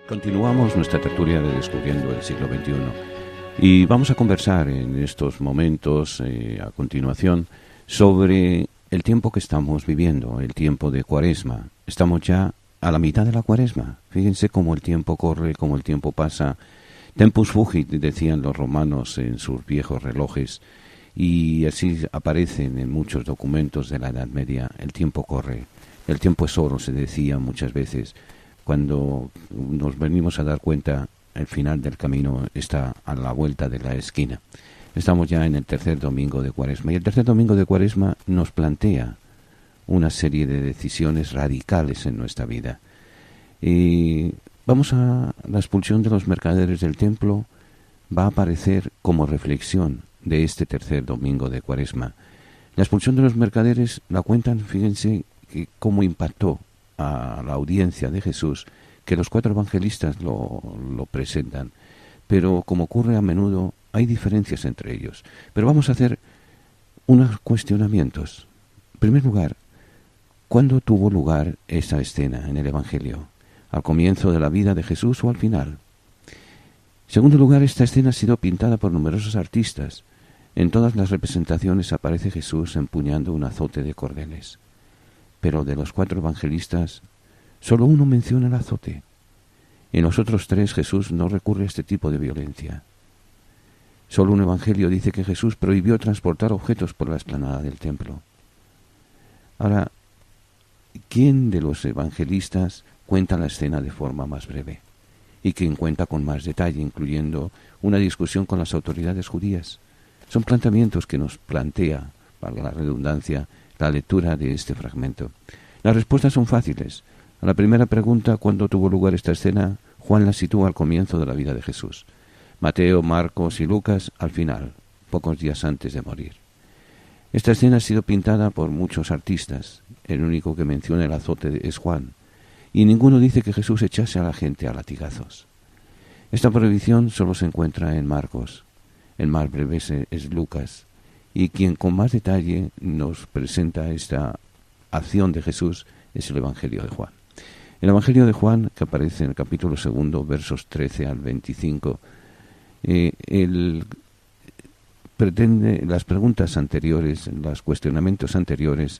Continuamos nuestra tertulia de Descubriendo el siglo XXI y vamos a conversar en estos momentos, a continuación, sobre el tiempo que estamos viviendo, el tiempo de Cuaresma. Estamos ya a la mitad de la Cuaresma. Fíjense cómo el tiempo corre, cómo el tiempo pasa. Tempus fugit, decían los romanos en sus viejos relojes, y así aparecen en muchos documentos de la Edad Media. El tiempo corre, el tiempo es oro, se decía muchas veces. Cuando nos venimos a dar cuenta, el final del camino está a la vuelta de la esquina. Estamos ya en el tercer domingo de Cuaresma, y el tercer domingo de Cuaresma nos plantea una serie de decisiones radicales en nuestra vida. Y vamos a la expulsión de los mercaderes del templo, va a aparecer como reflexión de este tercer domingo de Cuaresma. La expulsión de los mercaderes la cuentan, fíjense, cómo impactó a la audiencia de Jesús, que los cuatro evangelistas lo presentan, pero como ocurre a menudo, hay diferencias entre ellos. Pero vamos a hacer unos cuestionamientos. En primer lugar, ¿cuándo tuvo lugar esa escena en el Evangelio? ¿Al comienzo de la vida de Jesús o al final? En segundo lugar, esta escena ha sido pintada por numerosos artistas. En todas las representaciones aparece Jesús empuñando un azote de cordeles. Pero de los cuatro evangelistas, solo uno menciona el azote. En los otros tres Jesús no recurre a este tipo de violencia. Solo un evangelio dice que Jesús prohibió transportar objetos por la explanada del templo. Ahora, ¿quién de los evangelistas cuenta la escena de forma más breve? Y quién cuenta con más detalle, incluyendo una discusión con las autoridades judías. Son planteamientos que nos plantea, valga la redundancia, la lectura de este fragmento. Las respuestas son fáciles. A la primera pregunta, ¿cuándo tuvo lugar esta escena?, Juan la sitúa al comienzo de la vida de Jesús. Mateo, Marcos y Lucas al final, pocos días antes de morir. Esta escena ha sido pintada por muchos artistas. El único que menciona el azote es Juan, y ninguno dice que Jesús echase a la gente a latigazos. Esta prohibición solo se encuentra en Marcos. El más breve es Lucas, y quien con más detalle nos presenta esta acción de Jesús es el Evangelio de Juan. El Evangelio de Juan, que aparece en el capítulo 2, versos 13 al 25, pretende las preguntas anteriores, los cuestionamientos anteriores,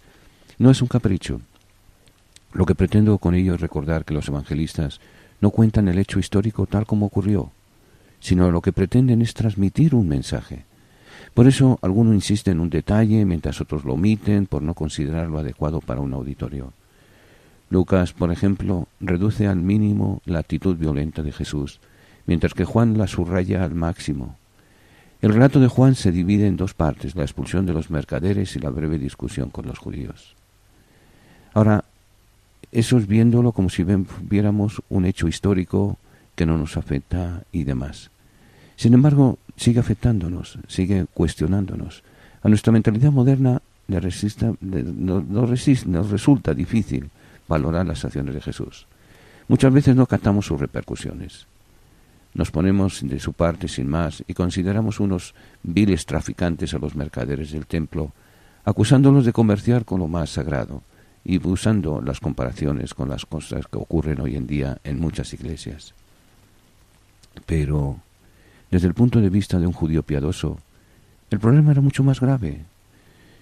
no es un capricho. Lo que pretendo con ello es recordar que los evangelistas no cuentan el hecho histórico tal como ocurrió, sino lo que pretenden es transmitir un mensaje. Por eso alguno insiste en un detalle, mientras otros lo omiten por no considerarlo adecuado para un auditorio. Lucas, por ejemplo, reduce al mínimo la actitud violenta de Jesús, mientras que Juan la subraya al máximo. El relato de Juan se divide en dos partes, la expulsión de los mercaderes y la breve discusión con los judíos. Ahora, eso es viéndolo como si viéramos un hecho histórico que no nos afecta y demás. Sin embargo, sigue afectándonos, sigue cuestionándonos. A nuestra mentalidad moderna nos resulta difícil valorar las acciones de Jesús. Muchas veces no captamos sus repercusiones. Nos ponemos de su parte sin más y consideramos unos viles traficantes a los mercaderes del templo, acusándolos de comerciar con lo más sagrado y usando las comparaciones con las cosas que ocurren hoy en día en muchas iglesias. Pero, desde el punto de vista de un judío piadoso, el problema era mucho más grave.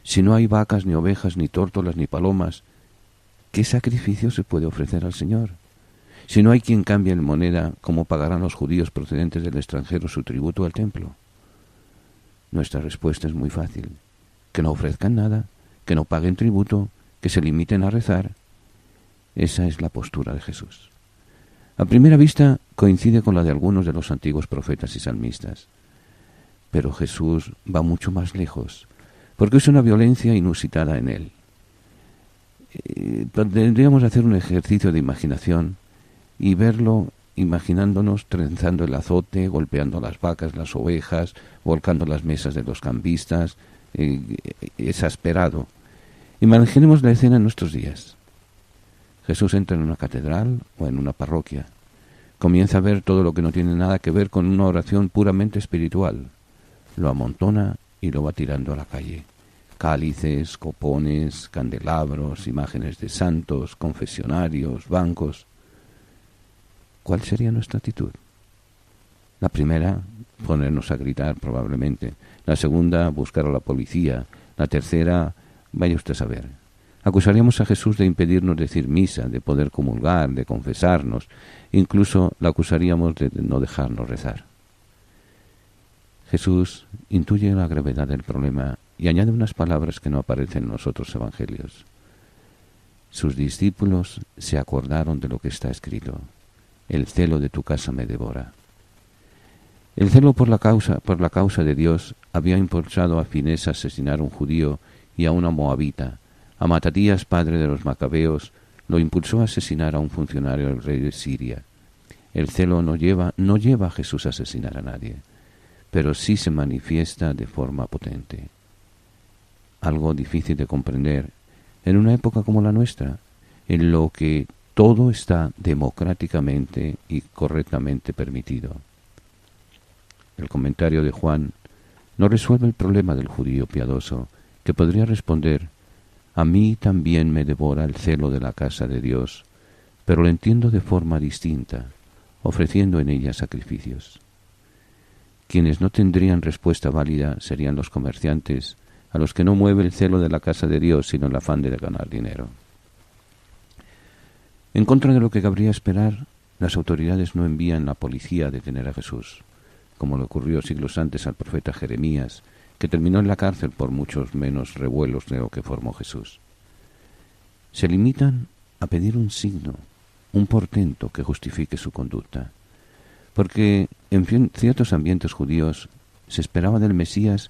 Si no hay vacas, ni ovejas, ni tórtolas, ni palomas, ¿qué sacrificio se puede ofrecer al Señor? Si no hay quien cambie en moneda, ¿cómo pagarán los judíos procedentes del extranjero su tributo al templo? Nuestra respuesta es muy fácil: que no ofrezcan nada, que no paguen tributo, que se limiten a rezar. Esa es la postura de Jesús. A primera vista coincide con la de algunos de los antiguos profetas y salmistas. Pero Jesús va mucho más lejos, porque es una violencia inusitada en él. Tendríamos que hacer un ejercicio de imaginación y verlo imaginándonos trenzando el azote, golpeando las vacas, las ovejas, volcando las mesas de los cambistas, exasperado. Imaginemos la escena en nuestros días. Jesús entra en una catedral o en una parroquia. Comienza a ver todo lo que no tiene nada que ver con una oración puramente espiritual. Lo amontona y lo va tirando a la calle. Cálices, copones, candelabros, imágenes de santos, confesionarios, bancos. ¿cuál sería nuestra actitud? La primera, ponernos a gritar probablemente. La segunda, buscar a la policía. La tercera, vaya usted a saber. Acusaríamos a Jesús de impedirnos decir misa, de poder comulgar, de confesarnos. Incluso la acusaríamos de no dejarnos rezar. Jesús intuye la gravedad del problema y añade unas palabras que no aparecen en los otros evangelios. Sus discípulos se acordaron de lo que está escrito: el celo de tu casa me devora. El celo por la causa de Dios había impulsado a Finés a asesinar a un judío y a una moabita. A Matatías, padre de los macabeos, lo impulsó a asesinar a un funcionario del rey de Siria. El celo no lleva a Jesús a asesinar a nadie, pero sí se manifiesta de forma potente. Algo difícil de comprender en una época como la nuestra, en lo que todo está democráticamente y correctamente permitido. El comentario de Juan no resuelve el problema del judío piadoso, que podría responder: a mí también me devora el celo de la casa de Dios, pero lo entiendo de forma distinta, ofreciendo en ella sacrificios. Quienes no tendrían respuesta válida serían los comerciantes, a los que no mueve el celo de la casa de Dios, sino el afán de ganar dinero. En contra de lo que cabría esperar, las autoridades no envían la policía a detener a Jesús, como le ocurrió siglos antes al profeta Jeremías, que terminó en la cárcel por muchos menos revuelos de lo que formó Jesús. Se limitan a pedir un signo, un portento que justifique su conducta, porque en ciertos ambientes judíos se esperaba del Mesías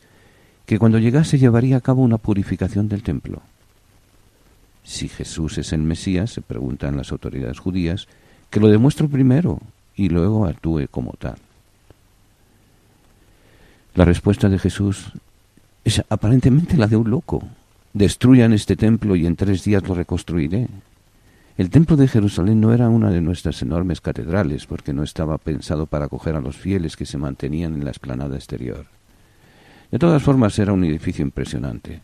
que cuando llegase llevaría a cabo una purificación del templo. Si Jesús es el Mesías, se preguntan las autoridades judías, que lo demuestre primero y luego actúe como tal. La respuesta de Jesús es aparentemente la de un loco. Destruyan este templo y en 3 días lo reconstruiré. El templo de Jerusalén no era una de nuestras enormes catedrales, porque no estaba pensado para acoger a los fieles que se mantenían en la explanada exterior. De todas formas, era un edificio impresionante.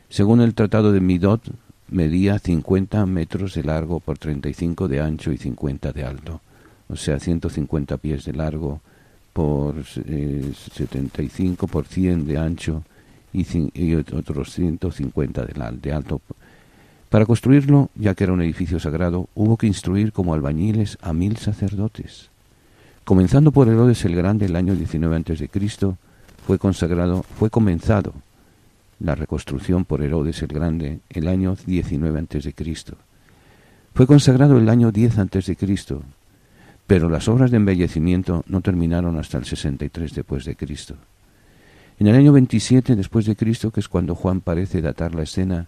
Según el Tratado de Midot, medía 50 metros de largo por 35 de ancho y 50 de alto, o sea, 150 pies de largo por 75 por 100 de ancho y otros 150 de alto. Para construirlo, ya que era un edificio sagrado, hubo que instruir como albañiles a 1000 sacerdotes. Comenzando por Herodes el Grande el año 19 a.C., fue comenzado la reconstrucción por Herodes el Grande el año 19 a.C. Fue consagrado el año 10 a.C., pero las obras de embellecimiento no terminaron hasta el 63 después de Cristo. En el año 27 después de Cristo, que es cuando Juan parece datar la escena,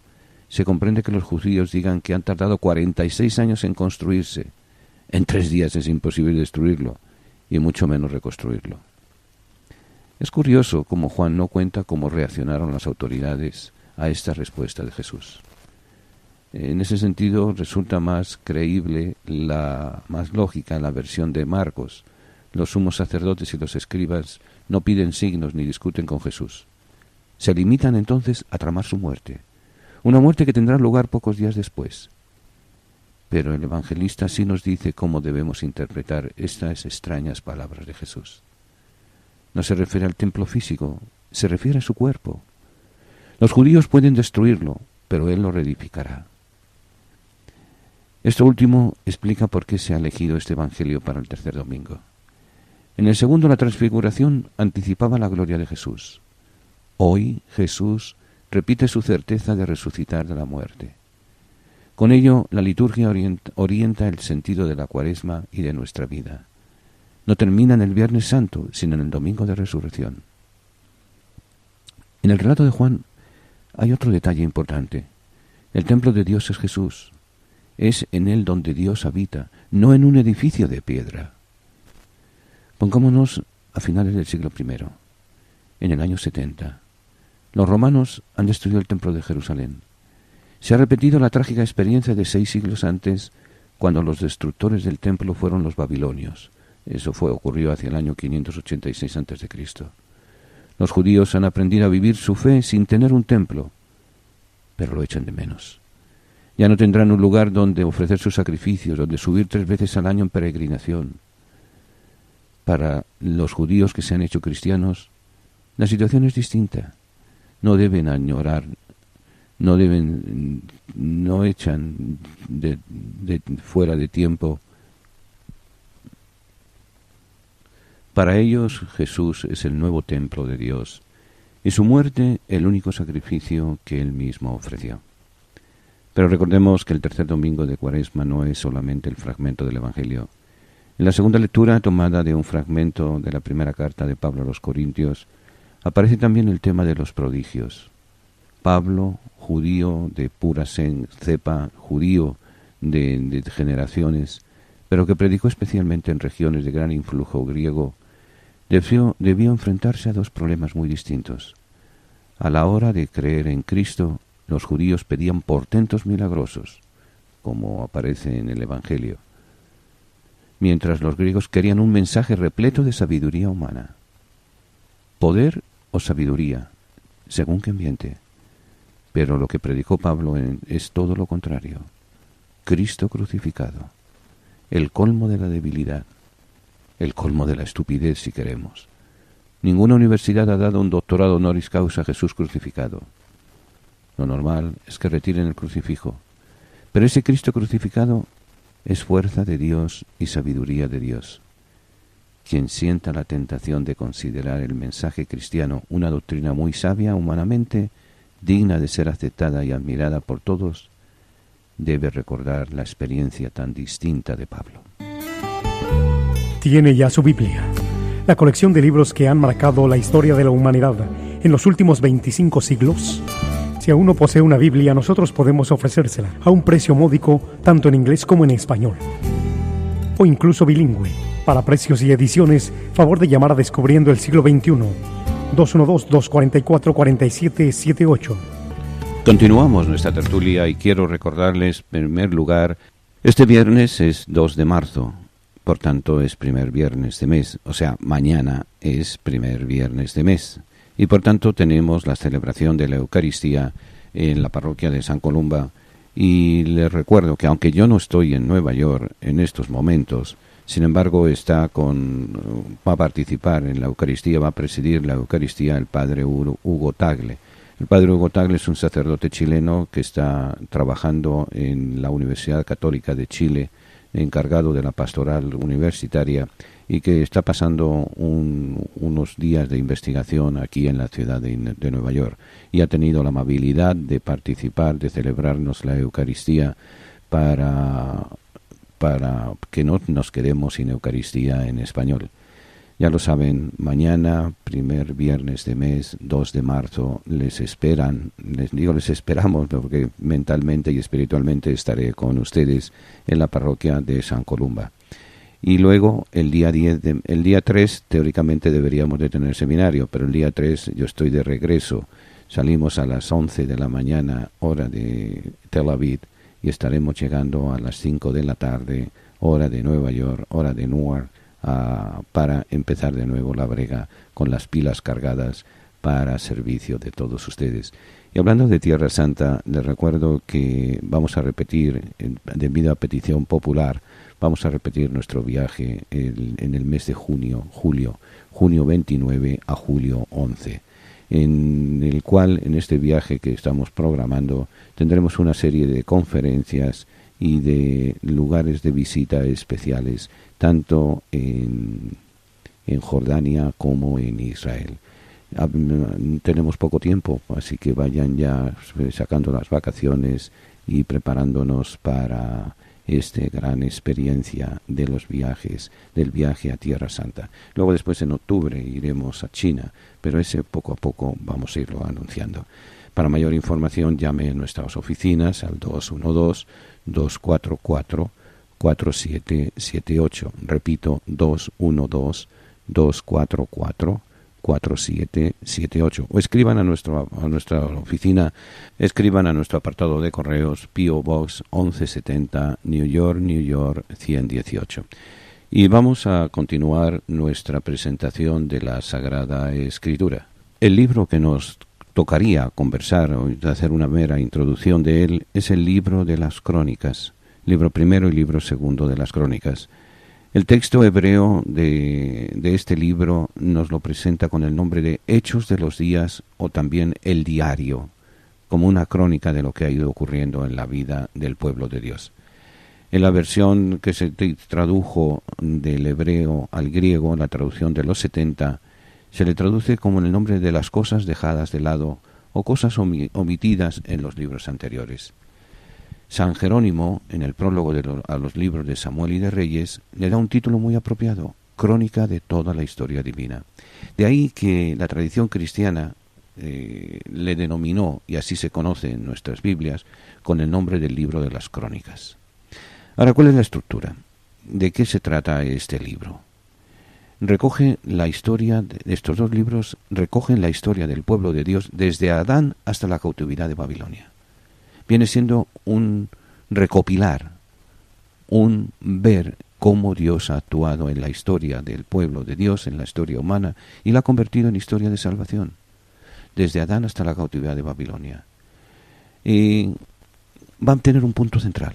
se comprende que los judíos digan que han tardado 46 años en construirse. En 3 días es imposible destruirlo, y mucho menos reconstruirlo. Es curioso cómo Juan no cuenta cómo reaccionaron las autoridades a esta respuesta de Jesús. En ese sentido resulta más creíble, más lógica la versión de Marcos. Los sumos sacerdotes y los escribas no piden signos ni discuten con Jesús. Se limitan entonces a tramar su muerte, una muerte que tendrá lugar pocos días después. Pero el evangelista sí nos dice cómo debemos interpretar estas extrañas palabras de Jesús. No se refiere al templo físico, se refiere a su cuerpo. Los judíos pueden destruirlo, pero Él lo reedificará. Esto último explica por qué se ha elegido este evangelio para el tercer domingo. En el segundo, la transfiguración anticipaba la gloria de Jesús. Hoy Jesús repite su certeza de resucitar de la muerte. Con ello, la liturgia orienta el sentido de la Cuaresma y de nuestra vida. No termina en el Viernes Santo, sino en el Domingo de Resurrección. En el relato de Juan hay otro detalle importante. El templo de Dios es Jesús. Es en él donde Dios habita, no en un edificio de piedra. Pongámonos a finales del siglo I, en el año 70. Los romanos han destruido el templo de Jerusalén. Se ha repetido la trágica experiencia de 6 siglos antes, cuando los destructores del templo fueron los babilonios. Eso ocurrió hacia el año 586 a.C. Los judíos han aprendido a vivir su fe sin tener un templo, pero lo echan de menos. Ya no tendrán un lugar donde ofrecer sus sacrificios, donde subir 3 veces al año en peregrinación. Para los judíos que se han hecho cristianos, la situación es distinta. No deben añorar, no echan de fuera de tiempo. Para ellos Jesús es el nuevo templo de Dios y su muerte el único sacrificio que Él mismo ofreció. Pero recordemos que el tercer domingo de Cuaresma no es solamente el fragmento del Evangelio. En la segunda lectura, tomada de un fragmento de la primera carta de Pablo a los Corintios, aparece también el tema de los prodigios. Pablo, judío de pura cepa, judío de generaciones, pero que predicó especialmente en regiones de gran influjo griego, debió enfrentarse a 2 problemas muy distintos. A la hora de creer en Cristo, los judíos pedían portentos milagrosos, como aparece en el Evangelio, mientras los griegos querían un mensaje repleto de sabiduría humana. Poder o sabiduría, según qué ambiente. Pero lo que predicó Pablo es todo lo contrario. Cristo crucificado, el colmo de la debilidad, el colmo de la estupidez, si queremos. Ninguna universidad ha dado un doctorado honoris causa a Jesús crucificado. Lo normal es que retiren el crucifijo. Pero ese Cristo crucificado es fuerza de Dios y sabiduría de Dios. Quien sienta la tentación de considerar el mensaje cristiano una doctrina muy sabia humanamente, digna de ser aceptada y admirada por todos, debe recordar la experiencia tan distinta de Pablo. Tiene ya su Biblia, la colección de libros que han marcado la historia de la humanidad en los últimos 25 siglos. Si aún no posee una Biblia, nosotros podemos ofrecérsela a un precio módico, tanto en inglés como en español, o incluso bilingüe. Para precios y ediciones, favor de llamar a Descubriendo el Siglo XXI, 212-244-4778. Continuamos nuestra tertulia y quiero recordarles, en primer lugar, este viernes es 2 de marzo, por tanto es primer viernes de mes, o sea, mañana es primer viernes de mes. Y por tanto tenemos la celebración de la Eucaristía en la parroquia de San Columba. Y les recuerdo que aunque yo no estoy en Nueva York en estos momentos, sin embargo va a participar en la Eucaristía, va a presidir la Eucaristía el padre Hugo Tagle. El padre Hugo Tagle es un sacerdote chileno que está trabajando en la Universidad Católica de Chile, encargado de la pastoral universitaria, y que está pasando unos días de investigación aquí en la ciudad de Nueva York, y ha tenido la amabilidad de participar, de celebrarnos la Eucaristía para que no nos quedemos sin Eucaristía en español. Ya lo saben, mañana, primer viernes de mes, 2 de marzo, les esperamos, porque mentalmente y espiritualmente estaré con ustedes en la parroquia de San Columba. Y luego el día 3 teóricamente deberíamos de tener seminario, pero el día 3 yo estoy de regreso. Salimos a las 11 de la mañana, hora de Tel Aviv, y estaremos llegando a las 5 de la tarde, hora de Nueva York, hora de Newark, para empezar de nuevo la brega con las pilas cargadas para servicio de todos ustedes. Y hablando de Tierra Santa, les recuerdo que vamos a repetir, debido a petición popular, vamos a repetir nuestro viaje en el mes de junio 29 a julio 11, en el cual, en este viaje que estamos programando, tendremos una serie de conferencias y de lugares de visita especiales, tanto en Jordania como en Israel. Tenemos poco tiempo, así que vayan ya sacando las vacaciones y preparándonos para esta gran experiencia de los viajes, del viaje a Tierra Santa. Luego después en octubre iremos a China, pero ese poco a poco vamos a irlo anunciando. Para mayor información llame a nuestras oficinas al 212-244-4778. Repito, 212-244-4778. O escriban a nuestra oficina, escriban a nuestro apartado de correos P.O. Box 1170, New York 118. Y vamos a continuar nuestra presentación de la Sagrada Escritura. El libro que nos tocaría conversar o hacer una mera introducción de él es el libro de las Crónicas, libro primero y libro segundo de las Crónicas. El texto hebreo de este libro nos lo presenta con el nombre de Hechos de los Días o también el Diario, como una crónica de lo que ha ido ocurriendo en la vida del pueblo de Dios. En la versión que se tradujo del hebreo al griego, la traducción de los 70, se le traduce como el nombre de las cosas dejadas de lado o cosas omitidas en los libros anteriores. San Jerónimo, en el prólogo a los libros de Samuel y de Reyes, le da un título muy apropiado, Crónica de toda la historia divina. De ahí que la tradición cristiana le denominó, y así se conoce en nuestras Biblias, con el nombre del libro de las Crónicas. Ahora, ¿cuál es la estructura? ¿De qué se trata este libro? Recoge la historia, estos dos libros recogen la historia del pueblo de Dios desde Adán hasta la cautividad de Babilonia. Viene siendo un recopilar, un ver cómo Dios ha actuado en la historia del pueblo de Dios, en la historia humana, y la ha convertido en historia de salvación, desde Adán hasta la cautividad de Babilonia. Y va a tener un punto central.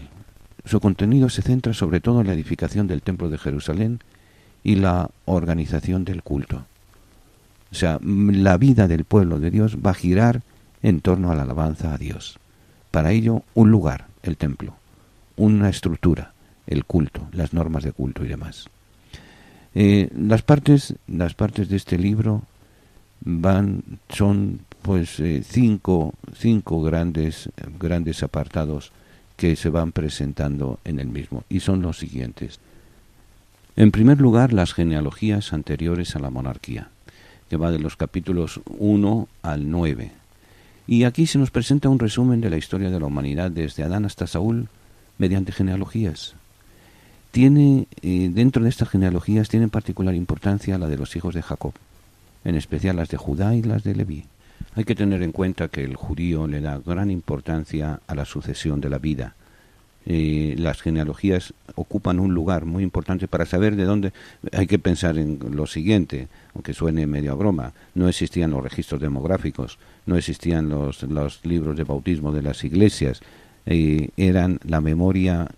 Su contenido se centra sobre todo en la edificación del Templo de Jerusalén y la organización del culto. O sea, la vida del pueblo de Dios va a girar en torno a la alabanza a Dios. Para ello, un lugar, el templo, una estructura, el culto, las normas de culto y demás. Las partes de este libro son cinco grandes apartados que se van presentando en el mismo, y son los siguientes. En primer lugar, las genealogías anteriores a la monarquía, que va de los capítulos 1 al 9. Y aquí se nos presenta un resumen de la historia de la humanidad desde Adán hasta Saúl mediante genealogías. Dentro de estas genealogías tiene particular importancia la de los hijos de Jacob, en especial las de Judá y las de Leví. Hay que tener en cuenta que el judío le da gran importancia a la sucesión de la vida. Las genealogías ocupan un lugar muy importante para saber de dónde. Hay que pensar en lo siguiente, aunque suene medio a broma: no existían los registros demográficos, no existían los libros de bautismo de las iglesias, eran la memoria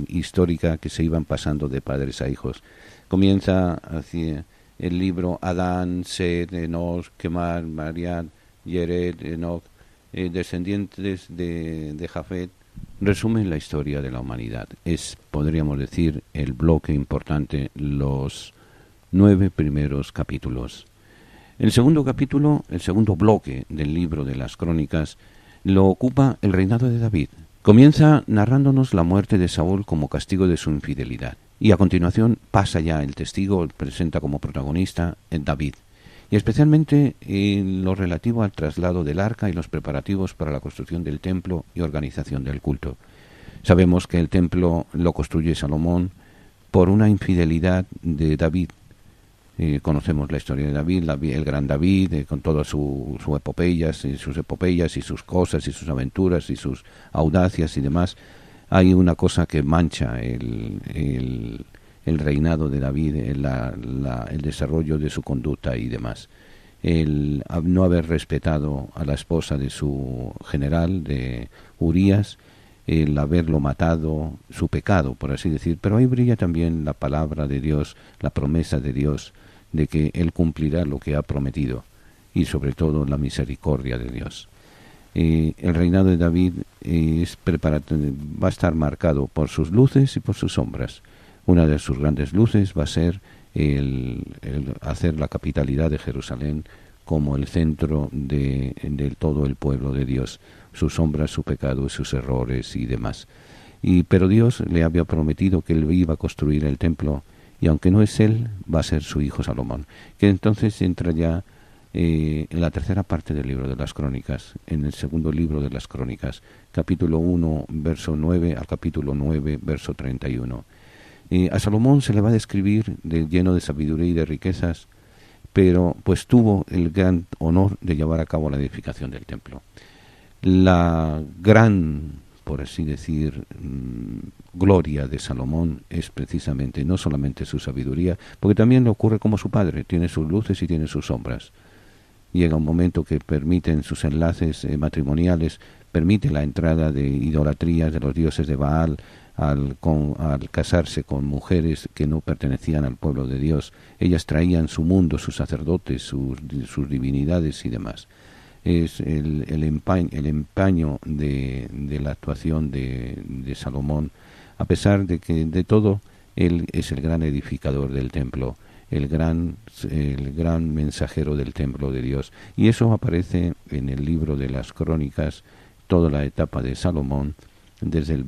histórica que se iban pasando de padres a hijos. Comienza así el libro: Adán, Set, Enoch, Kemar, Marián, Yered, Enoch, descendientes de Jafet. Resumen la historia de la humanidad. Es, podríamos decir, el bloque importante, los 9 primeros capítulos. El segundo bloque del libro de las Crónicas, lo ocupa el reinado de David. Comienza narrándonos la muerte de Saúl como castigo de su infidelidad. Y a continuación pasa ya el testigo, presenta como protagonista en David. Y especialmente en lo relativo al traslado del arca y los preparativos para la construcción del templo y organización del culto. Sabemos que el templo lo construye Salomón por una infidelidad de David. Conocemos la historia de David, el gran David, con todas sus epopeyas y sus cosas y sus aventuras y sus audacias y demás. Hay una cosa que mancha el reinado de David, el desarrollo de su conducta y demás. El no haber respetado a la esposa de su general, de Urías, el haberlo matado, su pecado, por así decir. Pero ahí brilla también la palabra de Dios, la promesa de Dios, de que Él cumplirá lo que ha prometido, y sobre todo la misericordia de Dios. El reinado de David va a estar marcado por sus luces y por sus sombras. Una de sus grandes luces va a ser el hacer la capitalidad de Jerusalén como el centro de todo el pueblo de Dios, sus sombras, su pecado, sus errores y demás. Pero Dios le había prometido que Él iba a construir el templo, y aunque no es Él, va a ser su hijo Salomón, que entonces entra ya en la tercera parte del libro de las Crónicas, en el segundo libro de las Crónicas, capítulo 1, verso 9 al capítulo 9, verso 31. A Salomón se le va a describir lleno de sabiduría y de riquezas, pero pues tuvo el gran honor de llevar a cabo la edificación del templo. La gran, por así decir, gloria de Salomón es precisamente no solamente su sabiduría, porque también le ocurre como su padre, tiene sus luces y tiene sus sombras. llega un momento que permiten sus enlaces matrimoniales, permite la entrada de idolatrías de los dioses de Baal al casarse con mujeres que no pertenecían al pueblo de Dios. Ellas traían su mundo, sus sacerdotes, sus divinidades y demás. Es el empaño de la actuación de Salomón, a pesar de que de todo él es el gran edificador del templo, el gran mensajero del templo de Dios. Y eso aparece en el libro de las Crónicas, toda la etapa de Salomón, desde el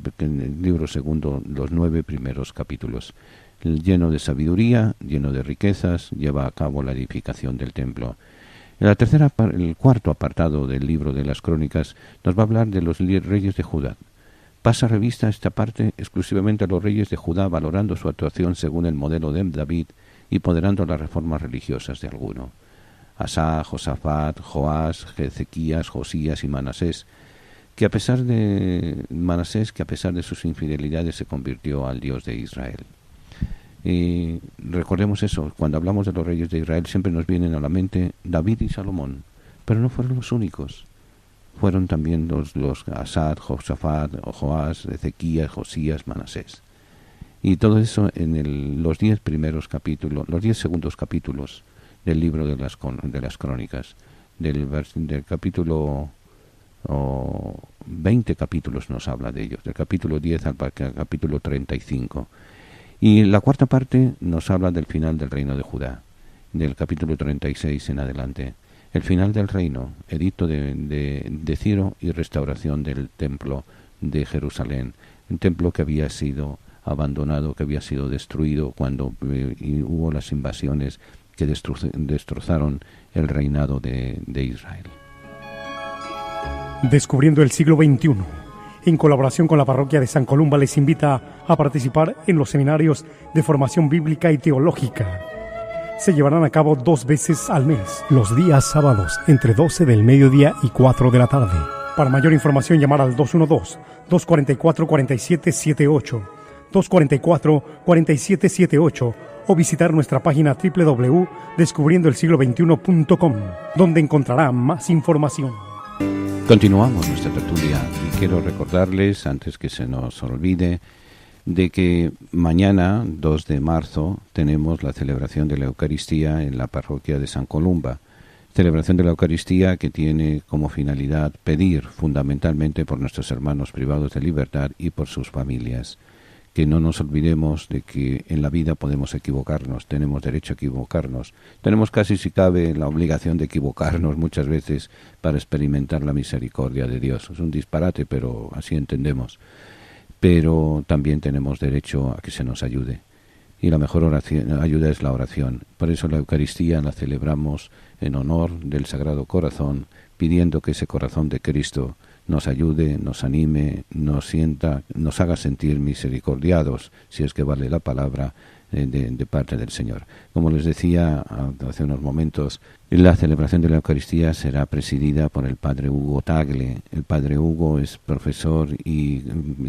libro segundo, los 9 primeros capítulos. Lleno de sabiduría, lleno de riquezas, lleva a cabo la edificación del templo. El cuarto apartado del libro de las Crónicas nos va a hablar de los reyes de Judá. Pasa revista esta parte exclusivamente a los reyes de Judá, valorando su actuación según el modelo de David y ponderando las reformas religiosas de alguno. Asá, Josafat, Joás, Ezequías, Josías y Manasés, que a pesar de sus infidelidades se convirtió al Dios de Israel. Y recordemos eso, cuando hablamos de los reyes de Israel siempre nos vienen a la mente David y Salomón, pero no fueron los únicos. Fueron también los Asad, Josafat, Joás, Ezequías, Josías, Manasés. Y todo eso en los 10 segundos capítulos del libro de las Crónicas, del capítulo 20 capítulos nos habla de ellos, del capítulo 10 al capítulo 35. Y la cuarta parte nos habla del final del reino de Judá, del capítulo 36 en adelante. El final del reino, edicto de Ciro y restauración del templo de Jerusalén, un templo que había sido abandonado, que había sido destruido cuando hubo las invasiones que destrozaron el reinado de Israel. Descubriendo el siglo XXI, en colaboración con la parroquia de San Columba, les invita a participar en los seminarios de formación bíblica y teológica. Se llevarán a cabo 2 veces al mes, los días sábados, entre 12 del mediodía y 4 de la tarde. Para mayor información, llamar al 212-244-4778, 244-4778, o visitar nuestra página www.descubriendoelsiglo21.com, donde encontrará más información. Continuamos nuestra tertulia y quiero recordarles, antes que se nos olvide, de que mañana, 2 de marzo, tenemos la celebración de la Eucaristía en la parroquia de San Columba. Celebración de la Eucaristía que tiene como finalidad pedir fundamentalmente por nuestros hermanos privados de libertad y por sus familias. Que no nos olvidemos de que en la vida podemos equivocarnos, tenemos derecho a equivocarnos. Tenemos casi, si cabe, la obligación de equivocarnos muchas veces para experimentar la misericordia de Dios. Es un disparate, pero así entendemos. Pero también tenemos derecho a que se nos ayude. Y la mejor ayuda es la oración. Por eso la Eucaristía la celebramos en honor del Sagrado Corazón, pidiendo que ese corazón de Cristo nos ayude, nos anime, nos haga sentir misericordiados, si es que vale la palabra, de parte del Señor. Como les decía hace unos momentos, la celebración de la Eucaristía será presidida por el Padre Hugo Tagle. El Padre Hugo es profesor y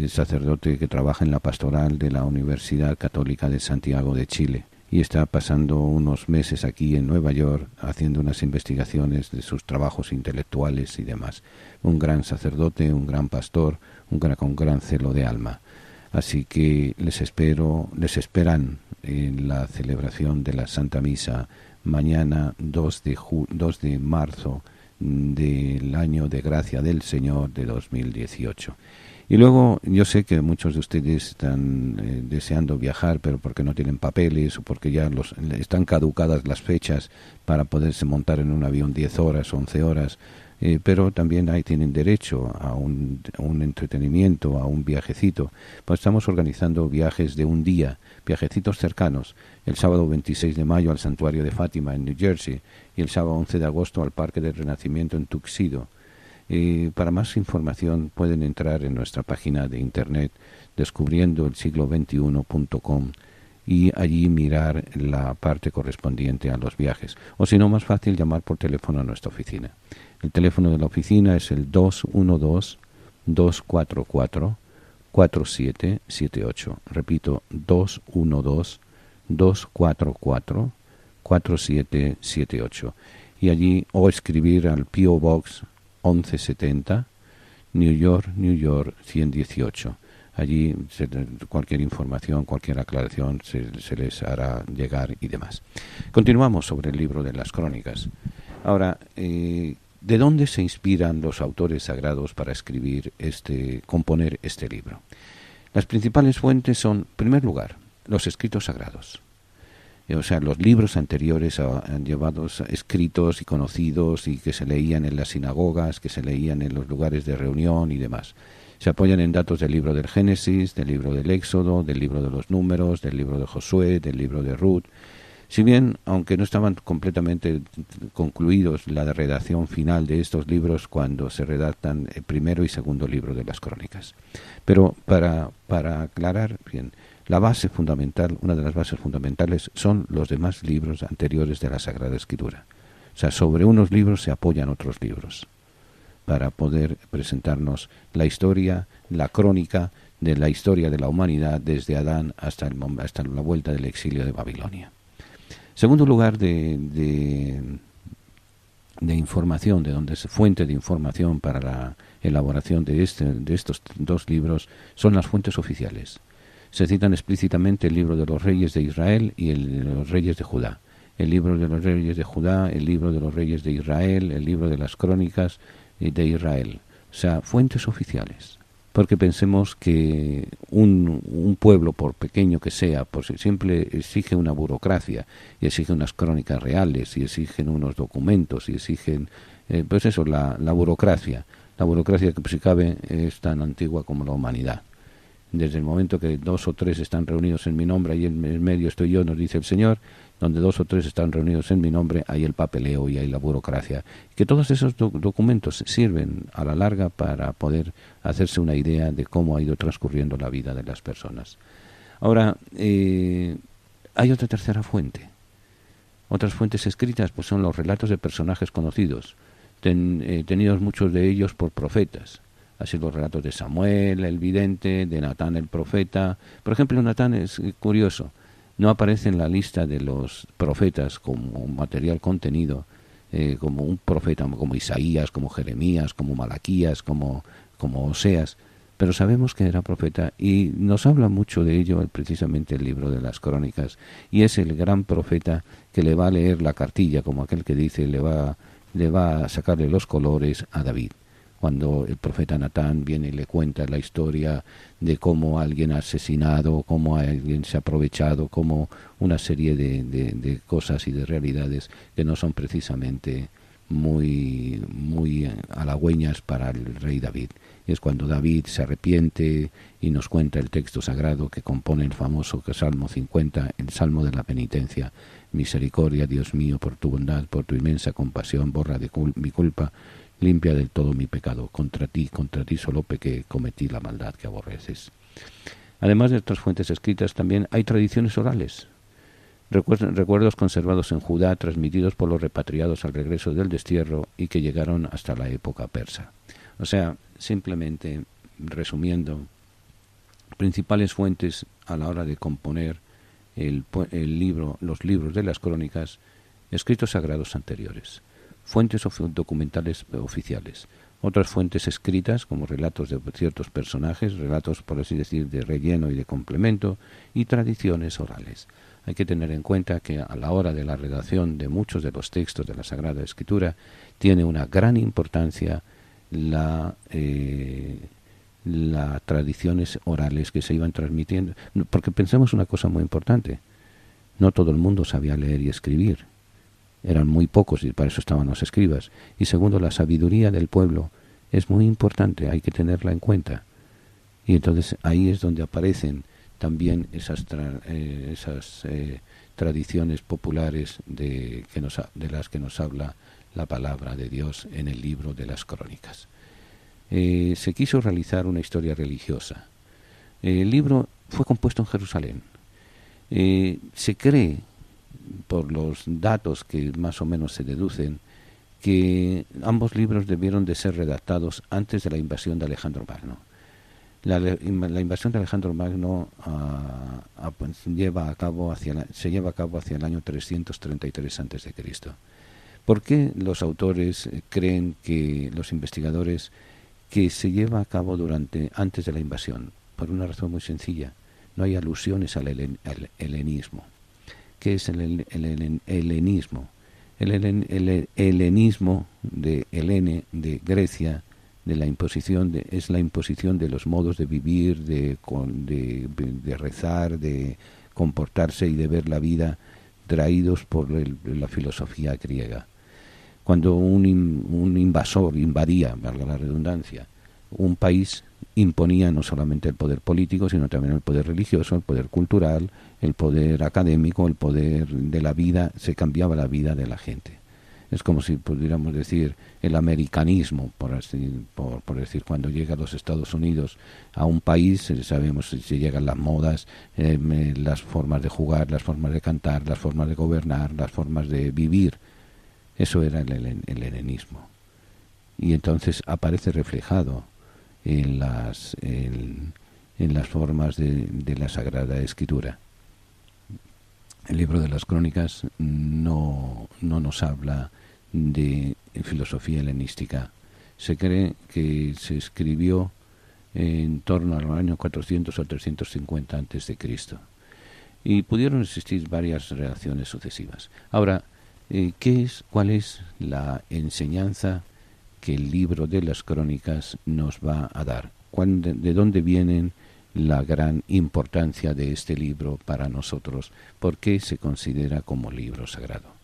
sacerdote que trabaja en la pastoral de la Universidad Católica de Santiago de Chile. Y está pasando unos meses aquí en Nueva York haciendo unas investigaciones de sus trabajos intelectuales y demás. Un gran sacerdote, un gran pastor, con gran celo de alma. Así que les esperan en la celebración de la Santa Misa mañana 2 de marzo del año de gracia del Señor de 2018. Y luego yo sé que muchos de ustedes están deseando viajar, pero porque no tienen papeles o porque ya están caducadas las fechas para poderse montar en un avión 10 horas, 11 horas, pero también ahí tienen derecho a un entretenimiento, a un viajecito. Pues estamos organizando viajes de un día, viajecitos cercanos, el sábado 26 de mayo al Santuario de Fátima en New Jersey y el sábado 11 de agosto al Parque del Renacimiento en Tuxedo. Para más información pueden entrar en nuestra página de internet descubriendoelsiglo21.com y allí mirar la parte correspondiente a los viajes. O si no, más fácil, llamar por teléfono a nuestra oficina. El teléfono de la oficina es el 212-244-4778. Repito, 212-244-4778. y allí, o escribir al P.O. Box 1170, New York, 118. Allí cualquier información, cualquier aclaración se les hará llegar y demás. Continuamos sobre el libro de las Crónicas. Ahora, ¿de dónde se inspiran los autores sagrados para componer este libro? Las principales fuentes son, en primer lugar, los escritos sagrados. O sea, los libros anteriores llevados, escritos y conocidos y que se leían en las sinagogas, que se leían en los lugares de reunión y demás. Se apoyan en datos del libro del Génesis, del libro del Éxodo, del libro de los Números, del libro de Josué, del libro de Ruth. Si bien, aunque no estaban completamente concluidos la redacción final de estos libros cuando se redactan el primero y segundo libro de las Crónicas. Pero para aclarar bien, la base fundamental, una de las bases fundamentales, son los demás libros anteriores de la Sagrada Escritura. O sea, sobre unos libros se apoyan otros libros para poder presentarnos la historia, la crónica de la historia de la humanidad desde Adán hasta la vuelta del exilio de Babilonia. Segundo lugar de información, fuente de información para la elaboración de estos dos libros, son las fuentes oficiales. Se citan explícitamente el libro de los reyes de Israel y el de los reyes de Judá. El libro de los reyes de Judá, el libro de los reyes de Israel, el libro de las crónicas de Israel. O sea, fuentes oficiales. Porque pensemos que un pueblo, por pequeño que sea, siempre exige una burocracia y exige unas crónicas reales y exigen unos documentos y exigen, la burocracia. La burocracia que, si cabe, es tan antigua como la humanidad. Desde el momento que 2 o 3 están reunidos en mi nombre, ahí en el medio estoy yo, nos dice el Señor, donde 2 o 3 están reunidos en mi nombre, hay el papeleo y hay la burocracia. Que todos esos documentos sirven a la larga para poder hacerse una idea de cómo ha ido transcurriendo la vida de las personas. Ahora, hay otra tercera fuente. Otras fuentes escritas pues son los relatos de personajes conocidos, tenidos muchos de ellos por profetas. Así los relatos de Samuel, el vidente, de Natán, el profeta. Por ejemplo, Natán es curioso. No aparece en la lista de los profetas como material contenido, como un profeta, como Isaías, como Jeremías, como Malaquías, como Oseas. Pero sabemos que era profeta y nos habla mucho de ello precisamente el libro de las Crónicas. Y es el gran profeta que le va a leer la cartilla, como aquel que dice, le va a sacarle los colores a David. Cuando el profeta Natán viene y le cuenta la historia de cómo alguien ha asesinado, cómo alguien se ha aprovechado, cómo una serie de cosas y de realidades que no son precisamente muy halagüeñas para el rey David. Es cuando David se arrepiente y nos cuenta el texto sagrado que compone el famoso Salmo 50, el Salmo de la Penitencia. Misericordia, Dios mío, por tu bondad, por tu inmensa compasión, borra mi culpa, limpia del todo mi pecado. Contra ti solo pequé, cometí la maldad que aborreces. Además de otras fuentes escritas, también hay tradiciones orales. Recuerdos conservados en Judá, transmitidos por los repatriados al regreso del destierro y que llegaron hasta la época persa. O sea, simplemente resumiendo, principales fuentes a la hora de componer los libros de las crónicas, escritos sagrados anteriores, fuentes documentales oficiales, otras fuentes escritas como relatos de ciertos personajes, relatos por así decir de relleno y de complemento, y tradiciones orales. Hay que tener en cuenta que a la hora de la redacción de muchos de los textos de la Sagrada Escritura tiene una gran importancia las tradiciones orales que se iban transmitiendo, porque pensemos una cosa muy importante: no todo el mundo sabía leer y escribir. Eran muy pocos y para eso estaban los escribas. Y segundo, la sabiduría del pueblo es muy importante, hay que tenerla en cuenta. Y entonces ahí es donde aparecen también esas tradiciones populares de las que nos habla la palabra de Dios en el libro de las Crónicas. Se quiso realizar una historia religiosa. El libro fue compuesto en Jerusalén. Se cree, por los datos que más o menos se deducen, que ambos libros debieron de ser redactados antes de la invasión de Alejandro Magno. La invasión de Alejandro Magno se lleva a cabo hacia el año 333 a.C. ¿Por qué los autores creen, que los investigadores, que se lleva a cabo antes de la invasión? Por una razón muy sencilla: no hay alusiones al helenismo. ¿Qué es el helenismo? El helenismo de Helene, de Grecia, es la imposición de los modos de vivir, de rezar, de comportarse y de ver la vida, traídos por la filosofía griega. Cuando un invasor invadía, valga la redundancia, un país, imponía no solamente el poder político, sino también el poder religioso, el poder cultural, el poder académico, el poder de la vida. Se cambiaba la vida de la gente. Es como si pudiéramos decir el americanismo, por decir, cuando llega a los Estados Unidos a un país, sabemos si llegan las modas, las formas de jugar, las formas de cantar, las formas de gobernar, las formas de vivir. Eso era el helenismo. Y entonces aparece reflejado en las formas de la Sagrada Escritura. El libro de las Crónicas no nos habla de filosofía helenística. Se cree que se escribió en torno al año 400 o 350 a.C. y pudieron existir varias reacciones sucesivas. Ahora, ¿cuál es la enseñanza que el libro de las Crónicas nos va a dar? ¿De dónde vienen la gran importancia de este libro para nosotros? ¿Por qué se considera como libro sagrado?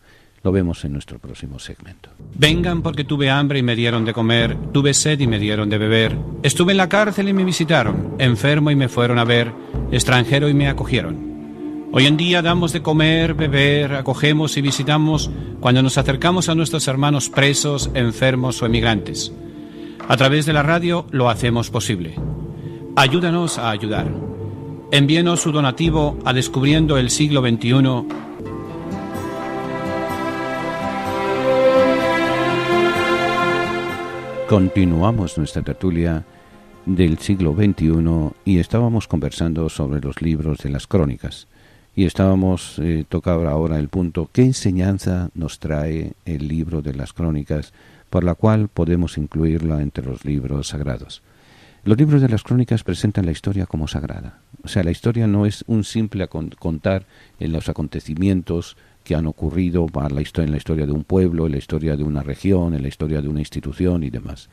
Lo vemos en nuestro próximo segmento. Vengan porque tuve hambre y me dieron de comer, tuve sed y me dieron de beber, estuve en la cárcel y me visitaron, enfermo y me fueron a ver, extranjero y me acogieron. Hoy en día damos de comer, beber, acogemos y visitamos cuando nos acercamos a nuestros hermanos presos, enfermos o emigrantes. A través de la radio lo hacemos posible. Ayúdanos a ayudar. Envíenos su donativo a Descubriendo el Siglo XXI. Continuamos nuestra tertulia del siglo XXI y estábamos conversando sobre los libros de las Crónicas. Y estábamos tocando ahora el punto: ¿qué enseñanza nos trae el libro de las Crónicas por la cual podemos incluirla entre los libros sagrados? Los libros de las Crónicas presentan la historia como sagrada. O sea, la historia no es un simple contar en los acontecimientos que han ocurrido en la historia de un pueblo, en la historia de una región, en la historia de una institución y demás.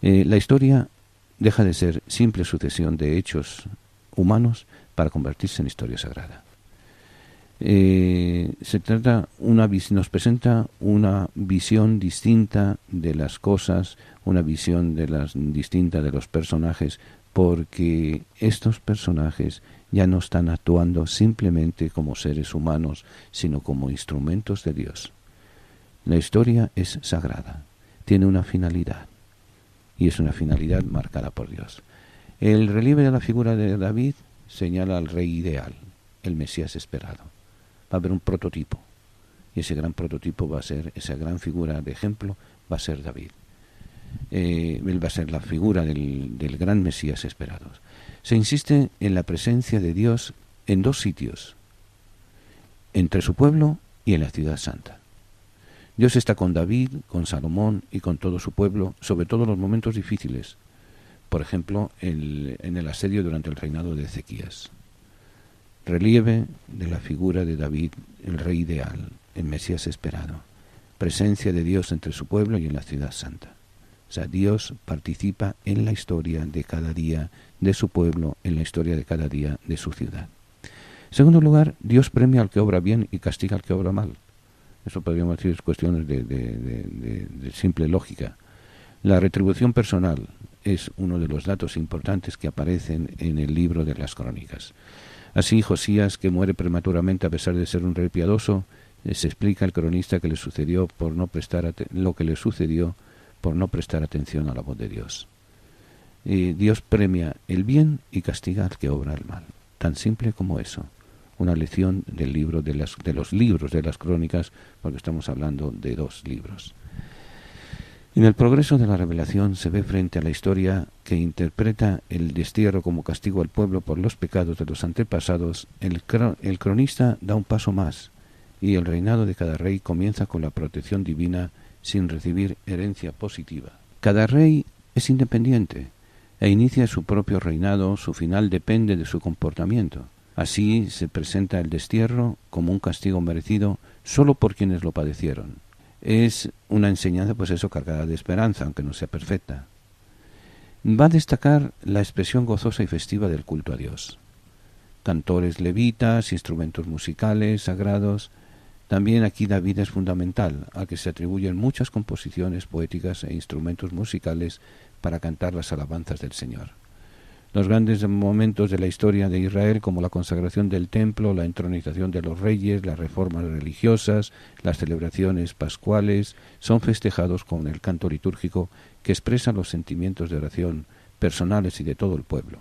La historia deja de ser simple sucesión de hechos humanos para convertirse en historia sagrada. Nos presenta una visión distinta de las cosas, una visión distinta de los personajes, porque estos personajes ya no están actuando simplemente como seres humanos, sino como instrumentos de Dios. La historia es sagrada, tiene una finalidad, y es una finalidad marcada por Dios. El relieve de la figura de David señala al rey ideal, el Mesías esperado. Va a haber un prototipo, y ese gran prototipo va a ser, esa gran figura de ejemplo va a ser David. Él va a ser la figura del gran Mesías esperado. Se insiste en la presencia de Dios en dos sitios: entre su pueblo y en la ciudad santa. Dios está con David, con Salomón y con todo su pueblo, sobre todo en los momentos difíciles. Por ejemplo, en el asedio durante el reinado de Ezequías. Relieve de la figura de David, el rey ideal, el Mesías esperado. Presencia de Dios entre su pueblo y en la ciudad santa. O sea, Dios participa en la historia de cada día de su pueblo, en la historia de cada día de su ciudad. En segundo lugar, Dios premia al que obra bien y castiga al que obra mal. Eso podríamos decir es cuestiones de simple lógica. La retribución personal es uno de los datos importantes que aparecen en el libro de las Crónicas. Así, Josías, que muere prematuramente a pesar de ser un rey piadoso, se explica al cronista que le sucedió lo que le sucedió por no prestar atención a la voz de Dios. Dios premia el bien y castiga al que obra el mal. Tan simple como eso. Una lección del libro de los libros de las Crónicas, porque estamos hablando de dos libros. En el progreso de la revelación se ve frente a la historia que interpreta el destierro como castigo al pueblo por los pecados de los antepasados. El cronista da un paso más. y el reinado de cada rey comienza con la protección divina sin recibir herencia positiva. Cada rey es independiente e inicia su propio reinado, su final depende de su comportamiento. Así se presenta el destierro como un castigo merecido solo por quienes lo padecieron. Es una enseñanza, pues eso, cargada de esperanza, aunque no sea perfecta. Va a destacar la expresión gozosa y festiva del culto a Dios. Cantores levitas, instrumentos musicales, sagrados. También aquí David es fundamental, a que se atribuyen muchas composiciones poéticas e instrumentos musicales para cantar las alabanzas del Señor. Los grandes momentos de la historia de Israel, como la consagración del templo, la entronización de los reyes, las reformas religiosas, las celebraciones pascuales, son festejados con el canto litúrgico que expresa los sentimientos de oración personales y de todo el pueblo.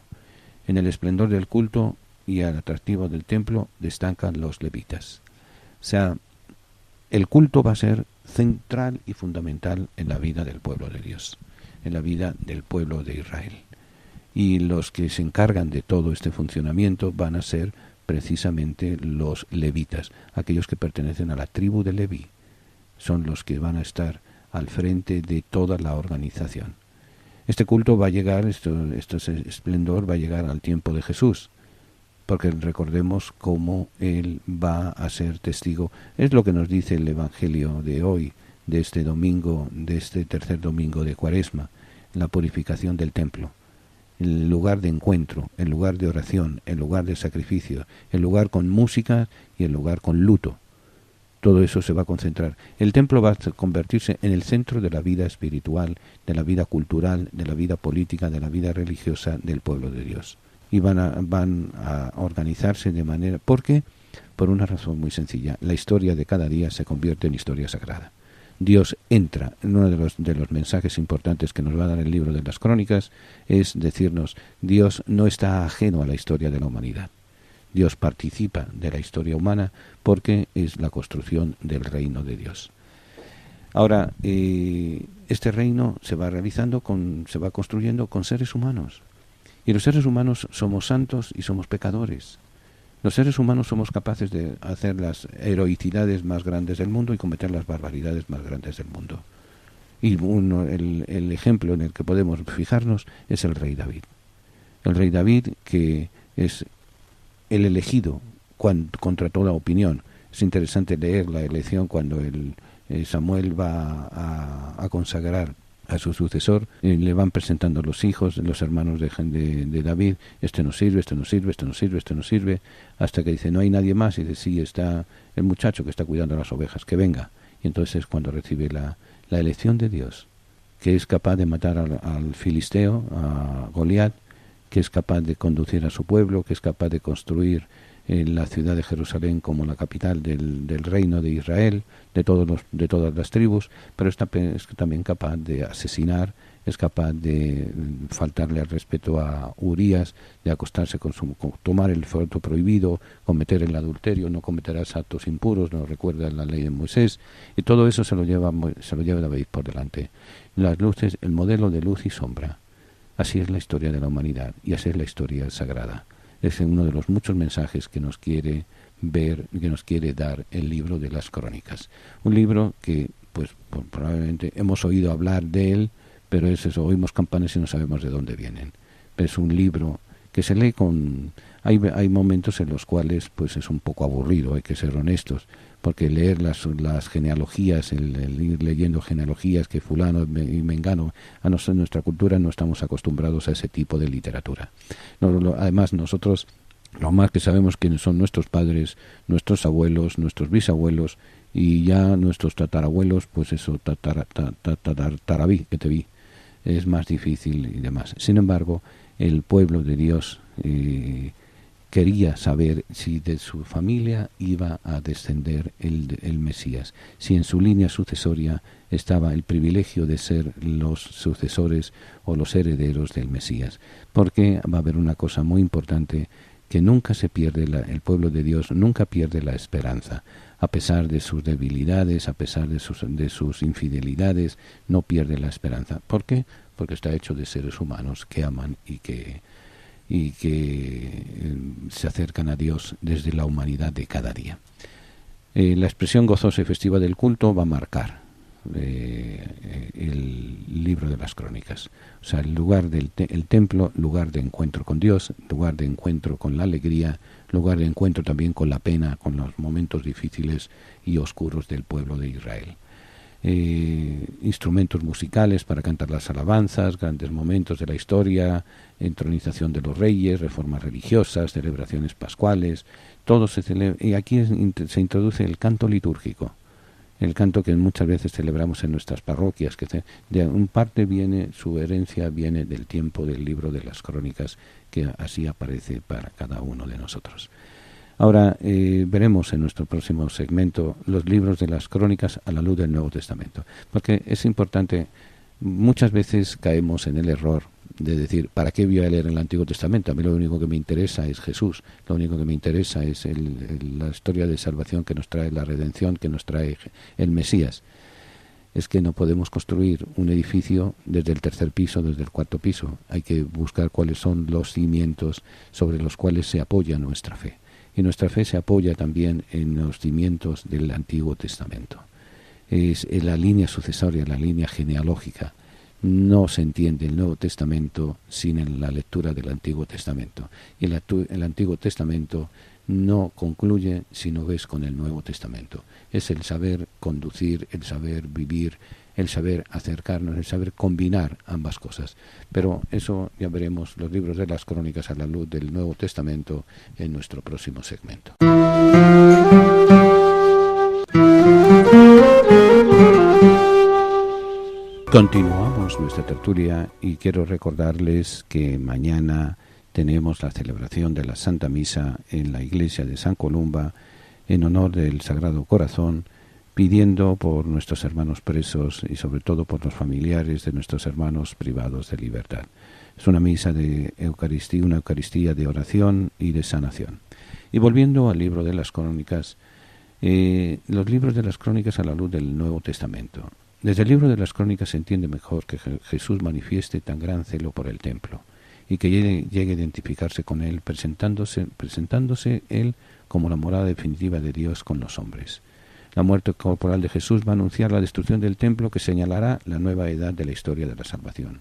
En el esplendor del culto y al atractivo del templo destacan los levitas. O sea, el culto va a ser central y fundamental en la vida del pueblo de Dios, en la vida del pueblo de Israel. Y los que se encargan de todo este funcionamiento van a ser precisamente los levitas, aquellos que pertenecen a la tribu de Leví. Son los que van a estar al frente de toda la organización. Este culto va a llegar, este esplendor va a llegar al tiempo de Jesús, porque recordemos cómo Él va a ser testigo. Es lo que nos dice el Evangelio de hoy, de este domingo, de este tercer domingo de Cuaresma, la purificación del templo. El lugar de encuentro, el lugar de oración, el lugar de sacrificio, el lugar con música y el lugar con luto. Todo eso se va a concentrar. El templo va a convertirse en el centro de la vida espiritual, de la vida cultural, de la vida política, de la vida religiosa del pueblo de Dios. Y van a organizarse de manera... ¿Por qué? Por una razón muy sencilla. La historia de cada día se convierte en historia sagrada. Dios entra, en uno de los mensajes importantes que nos va a dar el libro de las Crónicas, es decirnos, Dios no está ajeno a la historia de la humanidad. Dios participa de la historia humana porque es la construcción del reino de Dios. Ahora, este reino se va construyendo con seres humanos. Y los seres humanos somos santos y somos pecadores. Los seres humanos somos capaces de hacer las heroicidades más grandes del mundo y cometer las barbaridades más grandes del mundo. Y el ejemplo en el que podemos fijarnos es el rey David. El rey David, que es el elegido contra toda opinión. Es interesante leer la elección cuando Samuel va a consagrar a su sucesor, le van presentando los hijos, los hermanos de David, este no sirve, este no sirve, este no sirve, este no sirve, hasta que dice, no hay nadie más, y dice, sí, está el muchacho que está cuidando las ovejas, que venga. Y entonces es cuando recibe la elección de Dios, que es capaz de matar al filisteo, a Goliat, que es capaz de conducir a su pueblo, que es capaz de construir la ciudad de Jerusalén como la capital del reino de Israel, de todas las tribus, pero es también capaz de asesinar, es capaz de faltarle al respeto a Urías, de acostarse tomar el fruto prohibido, cometer el adulterio, no cometerás actos impuros, nos recuerda la ley de Moisés, y todo eso se lo lleva David por delante. Las luces, el modelo de luz y sombra. Así es la historia de la humanidad y así es la historia sagrada. Es uno de los muchos mensajes que nos quiere dar el libro de las Crónicas. Un libro que, pues probablemente hemos oído hablar de él, pero es eso, oímos campanas y no sabemos de dónde vienen. Pero es un libro que se lee hay momentos en los cuales pues es un poco aburrido, hay que ser honestos, porque leer las genealogías, el ir leyendo genealogías que fulano y mengano, en nuestra cultura no estamos acostumbrados a ese tipo de literatura. Además nosotros lo más que sabemos quiénes son nuestros padres, nuestros abuelos, nuestros bisabuelos y ya nuestros tatarabuelos, pues eso, tatarabí, que te vi, es más difícil y demás. Sin embargo, el pueblo de Dios quería saber si de su familia iba a descender el Mesías, si en su línea sucesoria estaba el privilegio de ser los sucesores o los herederos del Mesías, porque va a haber una cosa muy importante, que nunca se pierde, el pueblo de Dios nunca pierde la esperanza, a pesar de sus debilidades, a pesar de sus infidelidades, no pierde la esperanza. ¿Por qué? Porque está hecho de seres humanos que aman y que se acercan a Dios desde la humanidad de cada día. La expresión gozosa y festiva del culto va a marcar el libro de las Crónicas. O sea, el lugar el templo, lugar de encuentro con Dios, lugar de encuentro con la alegría, lugar de encuentro también con la pena, con los momentos difíciles y oscuros del pueblo de Israel. Instrumentos musicales para cantar las alabanzas, grandes momentos de la historia, entronización de los reyes, reformas religiosas, celebraciones pascuales, todo se celebra. Y aquí se introduce el canto litúrgico, el canto que muchas veces celebramos en nuestras parroquias, que de un parte su herencia viene del tiempo del libro de las Crónicas, que así aparece para cada uno de nosotros. Ahora veremos en nuestro próximo segmento los libros de las Crónicas a la luz del Nuevo Testamento, porque es importante. Muchas veces caemos en el error de decir, ¿para qué voy a leer el Antiguo Testamento? A mí lo único que me interesa es Jesús, lo único que me interesa es la historia de salvación que nos trae, la redención que nos trae el Mesías. Es que no podemos construir un edificio desde el tercer piso, desde el cuarto piso. Hay que buscar cuáles son los cimientos sobre los cuales se apoya nuestra fe. Y nuestra fe se apoya también en los cimientos del Antiguo Testamento. Es en la línea sucesoria, la línea genealógica. No se entiende el Nuevo Testamento sin la lectura del Antiguo Testamento. Y el Antiguo Testamento no concluye si no ves con el Nuevo Testamento. Es el saber conducir, el saber vivir, el saber acercarnos, el saber combinar ambas cosas. Pero eso ya veremos los libros de las Crónicas a la luz del Nuevo Testamento en nuestro próximo segmento. Continuamos nuestra tertulia y quiero recordarles que mañana tenemos la celebración de la Santa Misa en la iglesia de San Columba en honor del Sagrado Corazón, pidiendo por nuestros hermanos presos y sobre todo por los familiares de nuestros hermanos privados de libertad. Es una misa de Eucaristía, una Eucaristía de oración y de sanación. Y volviendo al libro de las Crónicas, los libros de las Crónicas a la luz del Nuevo Testamento. Desde el libro de las Crónicas se entiende mejor que Jesús manifieste tan gran celo por el templo y que llegue a identificarse con él, presentándose él como la morada definitiva de Dios con los hombres. La muerte corporal de Jesús va a anunciar la destrucción del templo que señalará la nueva edad de la historia de la salvación.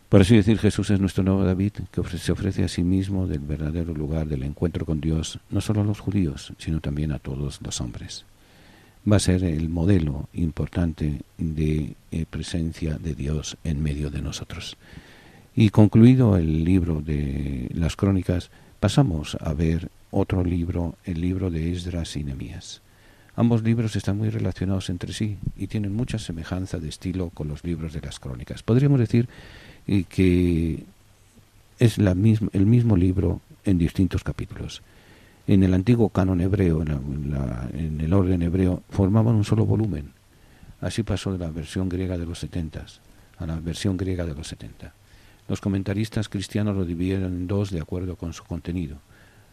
Por así decir, Jesús es nuestro nuevo David, que se ofrece a sí mismo del verdadero lugar del encuentro con Dios, no solo a los judíos, sino también a todos los hombres. Va a ser el modelo importante de presencia de Dios en medio de nosotros. Y concluido el libro de las Crónicas, pasamos a ver otro libro, el libro de Esdras y Nehemías. Ambos libros están muy relacionados entre sí y tienen mucha semejanza de estilo con los libros de las Crónicas. Podríamos decir que es el mismo libro en distintos capítulos. En el antiguo canon hebreo, en el orden hebreo, formaban un solo volumen. Así pasó de la versión griega de los 70 a la versión griega de los 70. Los comentaristas cristianos lo dividieron en dos de acuerdo con su contenido.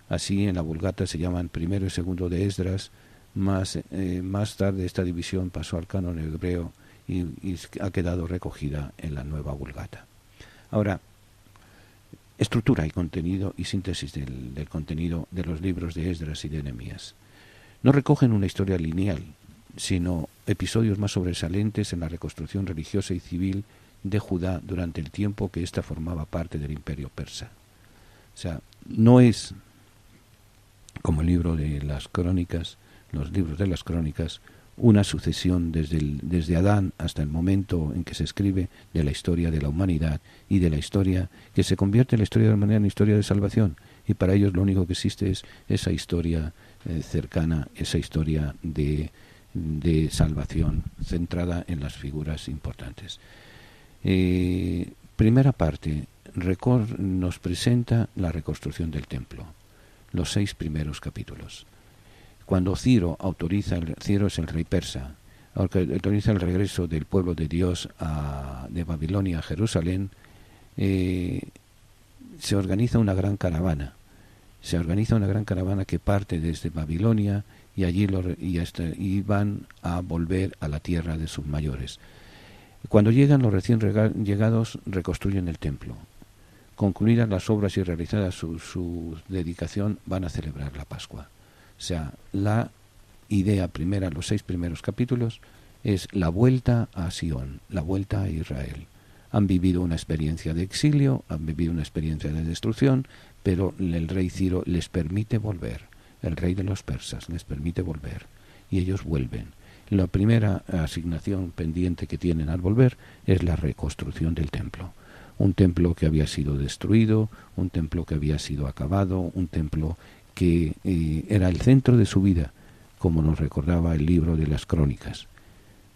Así, en la Vulgata se llaman primero y segundo de Esdras. Más tarde esta división pasó al canon hebreo y ha quedado recogida en la nueva Vulgata. Ahora, estructura y contenido y síntesis del contenido de los libros de Esdras y de Nehemías. No recogen una historia lineal, sino episodios más sobresalientes en la reconstrucción religiosa y civil de Judá durante el tiempo que ésta formaba parte del imperio persa. O sea, no es como el libro de las Crónicas, los libros de las Crónicas, una sucesión desde Adán hasta el momento en que se escribe de la historia de la humanidad y de la historia que se convierte en la historia de la humanidad en historia de salvación, y para ellos lo único que existe es esa historia cercana, esa historia de salvación centrada en las figuras importantes. Primera parte, nos presenta la reconstrucción del templo, los 6 primeros capítulos. Cuando Ciro es el rey persa, autoriza el regreso del pueblo de Dios de Babilonia a Jerusalén, se organiza una gran caravana. Se organiza una gran caravana que parte desde Babilonia y allí y van a volver a la tierra de sus mayores. Cuando llegan los recién llegados, reconstruyen el templo. Concluidas las obras y realizada su dedicación, van a celebrar la Pascua. O sea, la idea primera, los 6 primeros capítulos, es la vuelta a Sion, la vuelta a Israel. Han vivido una experiencia de exilio, han vivido una experiencia de destrucción, pero el rey Ciro les permite volver, el rey de los persas les permite volver, y ellos vuelven. La primera asignación pendiente que tienen al volver es la reconstrucción del templo. Un templo que había sido destruido, un templo que había sido acabado, un templo que era el centro de su vida, como nos recordaba el libro de las Crónicas.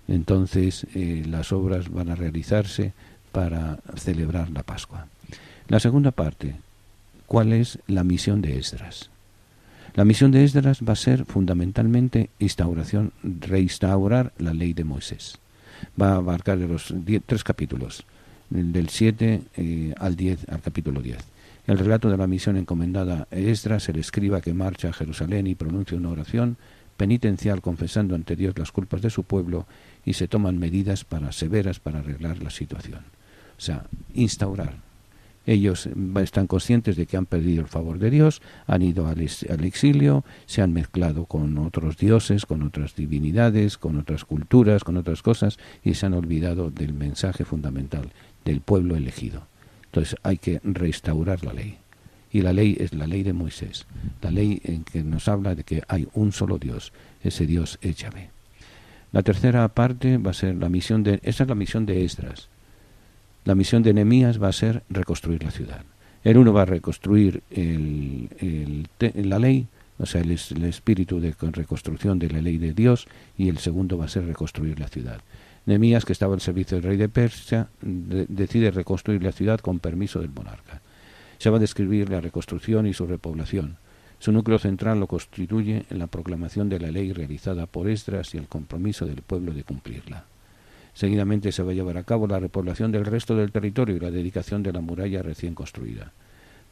Entonces las obras van a realizarse para celebrar la Pascua. La segunda parte, ¿cuál es la misión de Esdras? La misión de Esdras va a ser fundamentalmente restaurar la ley de Moisés. Va a abarcar de los 3 capítulos, del 7 al capítulo 10. El relato de la misión encomendada a Esdras, el escriba que marcha a Jerusalén y pronuncia una oración penitencial confesando ante Dios las culpas de su pueblo, y se toman medidas severas para arreglar la situación. O sea, instaurar. Ellos están conscientes de que han perdido el favor de Dios, han ido al exilio, se han mezclado con otros dioses, con otras divinidades, con otras culturas, con otras cosas, y se han olvidado del mensaje fundamental del pueblo elegido. Entonces hay que restaurar la ley. Y la ley es la ley de Moisés, la ley en que nos habla de que hay un solo Dios, ese Dios es Yahvé. La tercera parte va a ser esa es la misión de Esdras. La misión de Nehemías va a ser reconstruir la ciudad. El uno va a reconstruir la ley, o sea, el espíritu de reconstrucción de la ley de Dios, y el segundo va a ser reconstruir la ciudad. Nehemías, que estaba al servicio del rey de Persia, decide reconstruir la ciudad con permiso del monarca. Se va a describir la reconstrucción y su repoblación. Su núcleo central lo constituye en la proclamación de la ley realizada por Esdras y el compromiso del pueblo de cumplirla. Seguidamente se va a llevar a cabo la repoblación del resto del territorio y la dedicación de la muralla recién construida.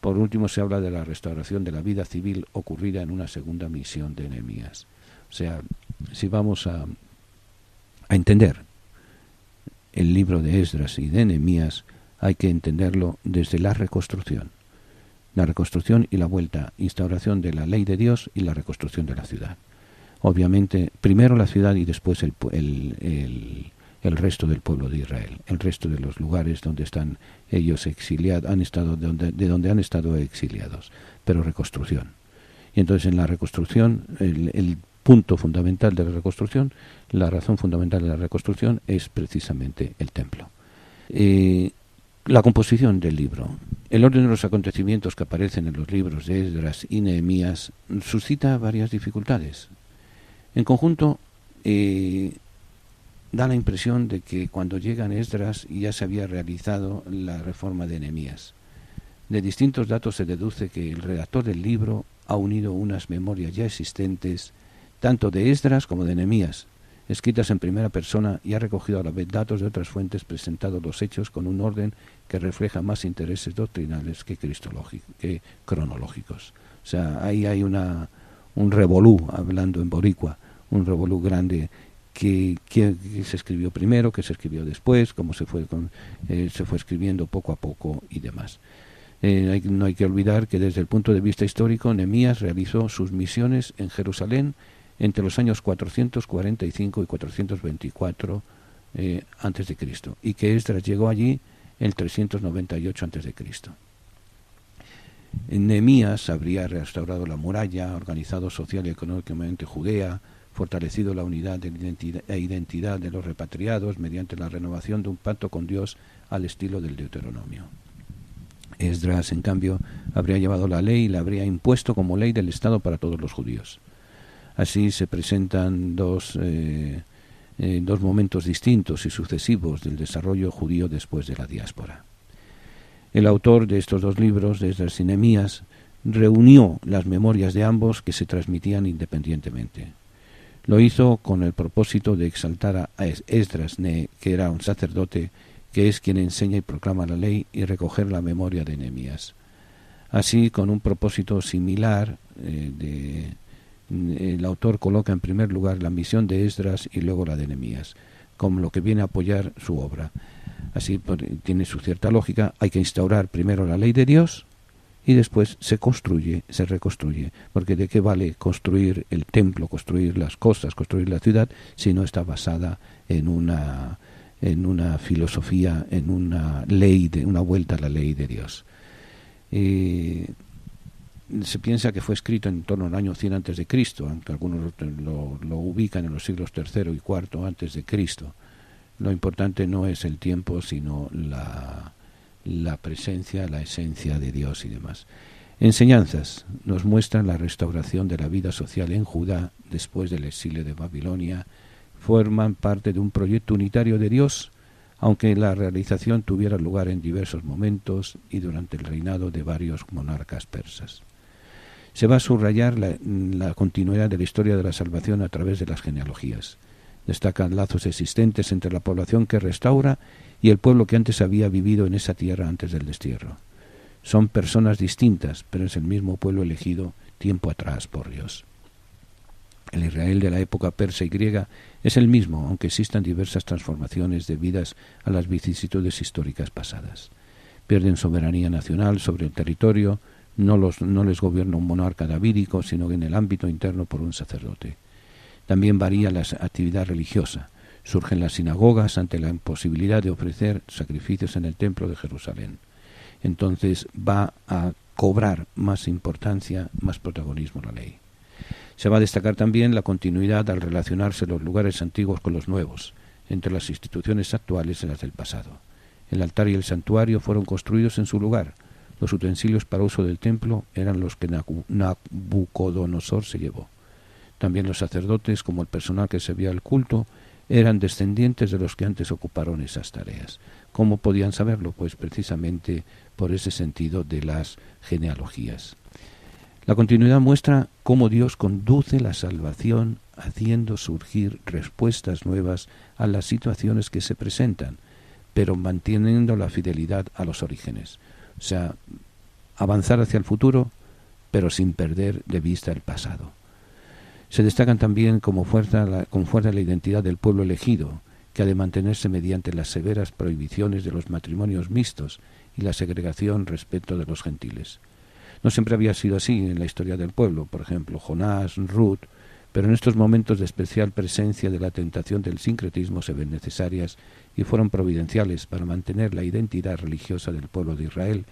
Por último, se habla de la restauración de la vida civil ocurrida en una segunda misión de Nehemías. O sea, si vamos a entender el libro de Esdras y de Nehemías, hay que entenderlo desde la reconstrucción y la vuelta, instauración de la ley de Dios y la reconstrucción de la ciudad. Obviamente, primero la ciudad y después el resto del pueblo de Israel, el resto de los lugares donde están ellos exiliados, de donde han estado exiliados, pero reconstrucción. Y entonces en la reconstrucción, el punto fundamental de la reconstrucción, la razón fundamental de la reconstrucción es precisamente el templo. La composición del libro. El orden de los acontecimientos que aparecen en los libros de Esdras y Nehemías suscita varias dificultades. En conjunto, da la impresión de que cuando llegan Esdras ya se había realizado la reforma de Nehemías. De distintos datos se deduce que el redactor del libro ha unido unas memorias ya existentes, tanto de Esdras como de Nehemías, escritas en primera persona, y ha recogido a la vez datos de otras fuentes, presentando los hechos con un orden que refleja más intereses doctrinales que cronológicos. O sea, ahí hay un revolú, hablando en boricua, un revolú grande que se escribió primero, que se escribió después, cómo se fue escribiendo poco a poco y demás. No hay que olvidar que desde el punto de vista histórico, Nehemías realizó sus misiones en Jerusalén entre los años 445 y 424 antes de Cristo, y que Esdras llegó allí en 398 antes de Cristo. Nehemías habría restaurado la muralla, organizado social y económicamente Judea, fortalecido la unidad e identidad de los repatriados mediante la renovación de un pacto con Dios al estilo del Deuteronomio. Esdras, en cambio, habría llevado la ley y la habría impuesto como ley del Estado para todos los judíos. Así se presentan dos momentos distintos y sucesivos del desarrollo judío después de la diáspora. El autor de estos dos libros, de Esdras y Nehemías, reunió las memorias de ambos que se transmitían independientemente. Lo hizo con el propósito de exaltar a Esdras, que era un sacerdote, que es quien enseña y proclama la ley, y recoger la memoria de Nehemías. Así, con un propósito similar, el autor coloca en primer lugar la misión de Esdras y luego la de Nehemías, como lo que viene a apoyar su obra. Así tiene su cierta lógica. Hay que instaurar primero la ley de Dios y después se construye, se reconstruye, porque ¿de qué vale construir el templo, construir las cosas, construir la ciudad, si no está basada en una filosofía, en una ley, una vuelta a la ley de Dios? Se piensa que fue escrito en torno al año 100 antes de Cristo, aunque algunos lo ubican en los siglos III y IV antes de Cristo. Lo importante no es el tiempo, sino la presencia, la esencia de Dios y demás. Enseñanzas nos muestran la restauración de la vida social en Judá después del exilio de Babilonia. Forman parte de un proyecto unitario de Dios, aunque la realización tuviera lugar en diversos momentos y durante el reinado de varios monarcas persas. Se va a subrayar la continuidad de la historia de la salvación a través de las genealogías. Destacan lazos existentes entre la población que restaura y el pueblo que antes había vivido en esa tierra antes del destierro. Son personas distintas, pero es el mismo pueblo elegido tiempo atrás por Dios. El Israel de la época persa y griega es el mismo, aunque existan diversas transformaciones debidas a las vicisitudes históricas pasadas. Pierden soberanía nacional sobre el territorio, no les gobierna un monarca davídico, sino en el ámbito interno por un sacerdote. También varía la actividad religiosa. Surgen las sinagogas ante la imposibilidad de ofrecer sacrificios en el templo de Jerusalén. Entonces va a cobrar más importancia, más protagonismo la ley. Se va a destacar también la continuidad al relacionarse los lugares antiguos con los nuevos, entre las instituciones actuales y las del pasado. El altar y el santuario fueron construidos en su lugar. Los utensilios para uso del templo eran los que Nabucodonosor se llevó. También los sacerdotes, como el personal que servía al culto, eran descendientes de los que antes ocuparon esas tareas. ¿Cómo podían saberlo? Pues precisamente por ese sentido de las genealogías. La continuidad muestra cómo Dios conduce la salvación haciendo surgir respuestas nuevas a las situaciones que se presentan, pero manteniendo la fidelidad a los orígenes. O sea, avanzar hacia el futuro, pero sin perder de vista el pasado. Se destacan también con fuerza la identidad del pueblo elegido, que ha de mantenerse mediante las severas prohibiciones de los matrimonios mixtos y la segregación respecto de los gentiles. No siempre había sido así en la historia del pueblo, por ejemplo, Jonás, Ruth, pero en estos momentos de especial presencia de la tentación del sincretismo se ven necesarias y fueron providenciales para mantener la identidad religiosa del pueblo de Israel,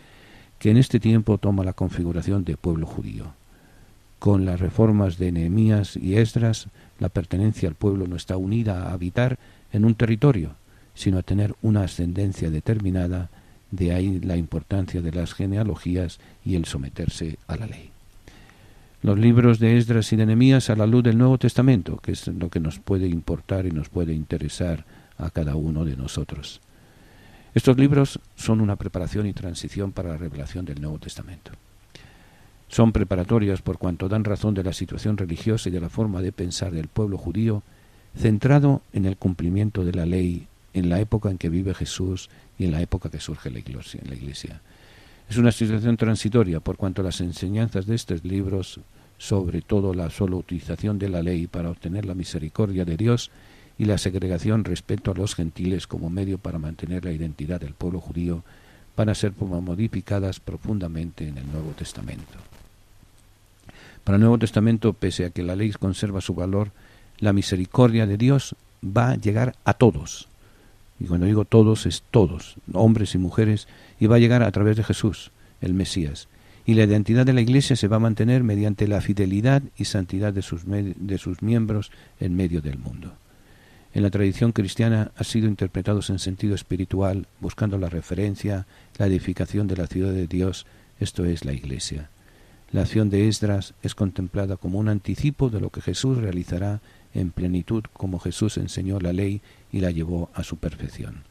que en este tiempo toma la configuración de pueblo judío. Con las reformas de Nehemías y Esdras, la pertenencia al pueblo no está unida a habitar en un territorio, sino a tener una ascendencia determinada, de ahí la importancia de las genealogías y el someterse a la ley. Los libros de Esdras y de Nehemías a la luz del Nuevo Testamento, que es lo que nos puede importar y nos puede interesar a cada uno de nosotros. Estos libros son una preparación y transición para la revelación del Nuevo Testamento. Son preparatorias por cuanto dan razón de la situación religiosa y de la forma de pensar del pueblo judío, centrado en el cumplimiento de la ley en la época en que vive Jesús y en la época que surge la Iglesia. Es una situación transitoria por cuanto las enseñanzas de estos libros, sobre todo la sola utilización de la ley para obtener la misericordia de Dios y la segregación respecto a los gentiles como medio para mantener la identidad del pueblo judío, van a ser modificadas profundamente en el Nuevo Testamento. Para el Nuevo Testamento, pese a que la ley conserva su valor, la misericordia de Dios va a llegar a todos. Y cuando digo todos, es todos, hombres y mujeres, y va a llegar a través de Jesús, el Mesías. Y la identidad de la Iglesia se va a mantener mediante la fidelidad y santidad de sus miembros en medio del mundo. En la tradición cristiana ha sido interpretados en sentido espiritual, buscando la referencia, la edificación de la ciudad de Dios, esto es la Iglesia. La acción de Esdras es contemplada como un anticipo de lo que Jesús realizará en plenitud, como Jesús enseñó la ley y la llevó a su perfección.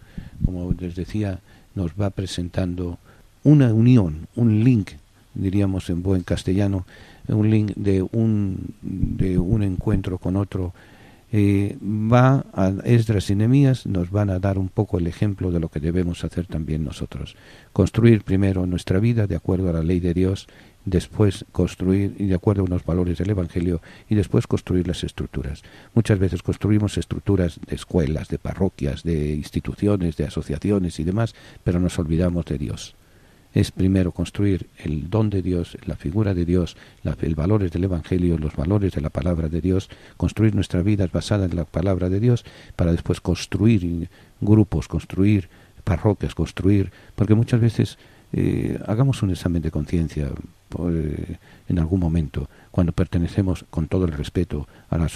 Como les decía, nos va presentando una unión, un link, diríamos en buen castellano, un link de un encuentro con otro. Va a Esdras y Nehemías, nos van a dar un poco el ejemplo de lo que debemos hacer también nosotros. Construir primero nuestra vida de acuerdo a la ley de Dios, después construir y de acuerdo a unos valores del Evangelio y después construir las estructuras. Muchas veces construimos estructuras de escuelas, de parroquias, de instituciones, de asociaciones y demás, pero nos olvidamos de Dios. es primero construir el don de Dios, la figura de Dios, los valores del Evangelio, los valores de la palabra de Dios, construir nuestra vida basada en la palabra de Dios, para después construir grupos, construir parroquias, porque muchas veces hagamos un examen de conciencia en algún momento, cuando pertenecemos con todo el respeto a la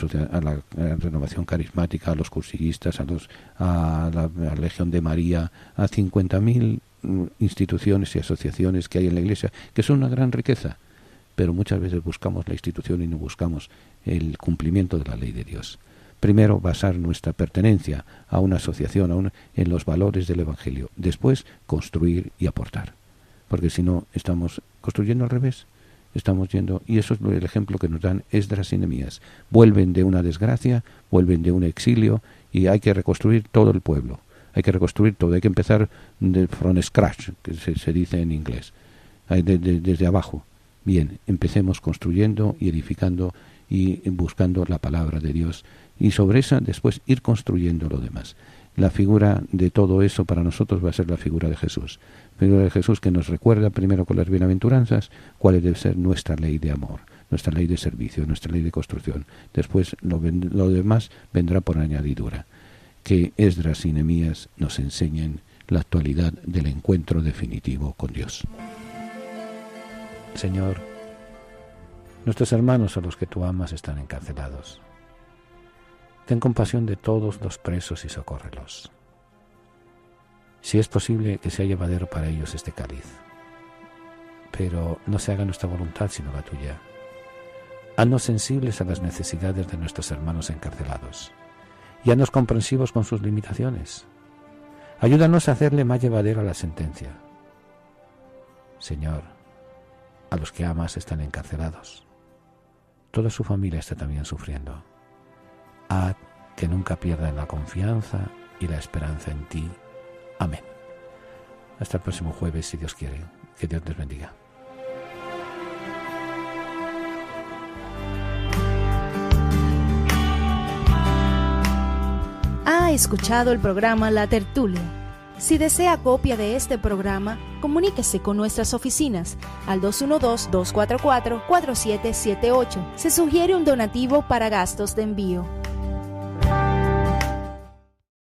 renovación carismática, a los cursillistas, a la Legión de María, a 50.000 instituciones y asociaciones que hay en la Iglesia, que son una gran riqueza, pero muchas veces buscamos la institución y no buscamos el cumplimiento de la ley de Dios. Primero, basar nuestra pertenencia a una asociación en los valores del Evangelio. Después, construir y aportar. Porque si no, estamos construyendo al revés. Estamos yendo, y eso es el ejemplo que nos dan Esdras y Nehemías. Vuelven de una desgracia, vuelven de un exilio, y hay que reconstruir todo el pueblo. Hay que reconstruir todo, hay que empezar from scratch, que se dice en inglés, desde abajo. Bien, empecemos construyendo y edificando y buscando la palabra de Dios, y sobre esa después ir construyendo lo demás. La figura de todo eso para nosotros va a ser la figura de Jesús. La figura de Jesús, que nos recuerda primero con las bienaventuranzas cuál debe ser nuestra ley de amor, nuestra ley de servicio, nuestra ley de construcción. Después lo demás vendrá por añadidura. Que Esdras y Nehemías nos enseñen la actualidad del encuentro definitivo con Dios. Señor, nuestros hermanos a los que tú amas están encarcelados. Ten compasión de todos los presos y socórrelos. Si es posible, que sea llevadero para ellos este cáliz. Pero no se haga nuestra voluntad sino la tuya. Haznos sensibles a las necesidades de nuestros hermanos encarcelados y haznos comprensivos con sus limitaciones. Ayúdanos a hacerle más llevadera la sentencia. Señor, a los que amas están encarcelados. Toda su familia está también sufriendo. Haz que nunca pierdan la confianza y la esperanza en ti. Amén. Hasta el próximo jueves, si Dios quiere. Que Dios les bendiga. Ha escuchado el programa La Tertulia. Si desea copia de este programa, comuníquese con nuestras oficinas al 212-244-4778. Se sugiere un donativo para gastos de envío.